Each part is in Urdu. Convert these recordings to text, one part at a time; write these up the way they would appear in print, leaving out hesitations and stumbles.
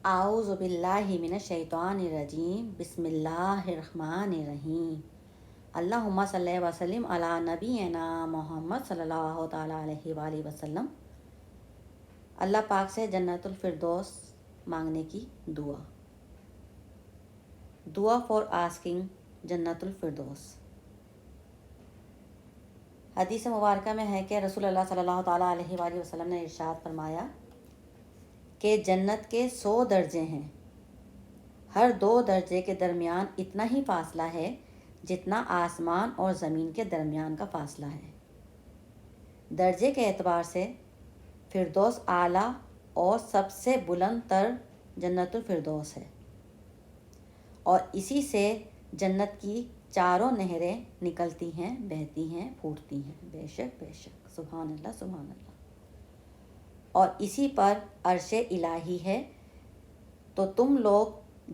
اعوذ باللہ من الشیطان الرجیم، بسم اللہ الرحمن الرحیم۔ اللہم صلی وسلم علی نبینا محمد صلی اللہ تعالیٰ علیہ وآلہ وسلم۔ اللہ پاک سے جنت الفردوس مانگنے کی دعا۔ دعا فار آسکنگ جنت الفردوس۔ حدیث مبارکہ میں ہے کہ رسول اللہ صلی اللہ تعالیٰ علیہ وآلہ وسلم نے ارشاد فرمایا کہ جنت کے 100 درجے ہیں، ہر 2 درجے کے درمیان اتنا ہی فاصلہ ہے جتنا آسمان اور زمین کے درمیان کا فاصلہ ہے۔ درجے کے اعتبار سے فردوس اعلیٰ اور سب سے بلند تر جنت الفردوس ہے، اور اسی سے جنت کی چاروں نہریں نکلتی ہیں، بہتی ہیں، پھوٹتی ہیں۔ بے شک بے شک، سبحان اللہ سبحان اللہ۔ اور اسی پر عرش الہی ہے، تو تم لوگ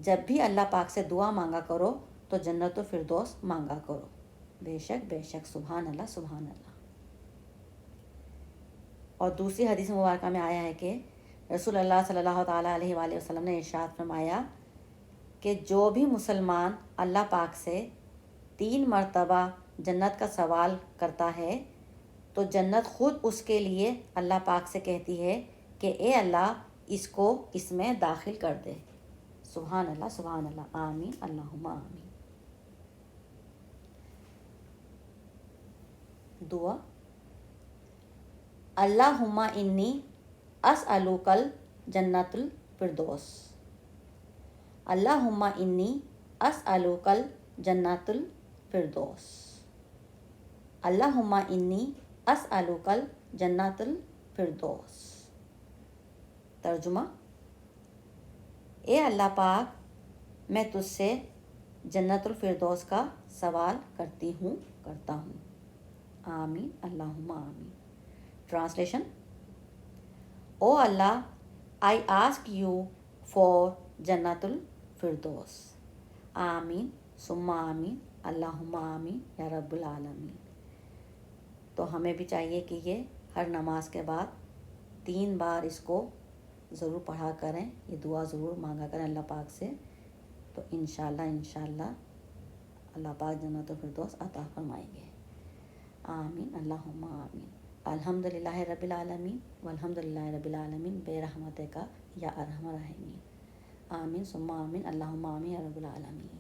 جب بھی اللہ پاک سے دعا مانگا کرو تو جنت الفردوس مانگا کرو۔ بے شک بے شک، سبحان اللہ سبحان اللہ۔ اور دوسری حدیث مبارکہ میں آیا ہے کہ رسول اللہ صلی اللہ تعالیٰ علیہ وآلہ وسلم نے ارشاد فرمایا کہ جو بھی مسلمان اللہ پاک سے 3 مرتبہ جنت کا سوال کرتا ہے تو جنت خود اس کے لیے اللہ پاک سے کہتی ہے کہ اے اللہ اس کو اس میں داخل کر دے۔ سبحان اللہ سبحان اللہ، آمین اللہم آمین۔ دعا: اللہم انی اسألک الجنت الفردوس۔ اللہم انی اسألک الجنت الفردوس۔ اللہم انی اسألک الجنت الفردوس۔ ترجمہ: اے اللہ پاک، میں تجھ سے جنت الفردوس کا سوال کرتا ہوں۔ آمین اللہم آمین۔ Translation: O Allah, I ask you for جنت الفردوس۔ آمین ثم آمین اللہم آمین یا رب العالمین۔ تو ہمیں بھی چاہیے کہ یہ ہر نماز کے بعد 3 بار اس کو ضرور پڑھا کریں، یہ دعا ضرور مانگا کریں اللہ پاک سے، تو انشاءاللہ اللہ پاک جنت الفردوس عطا فرمائیں گے۔ آمین اللہم آمین۔ الحمدللہ رب العالمین والحمدللہ رب العالمین برحمتک یا ارحم الراحمین۔ آمین ثم آمین اللہم آمین یا رب العالمین۔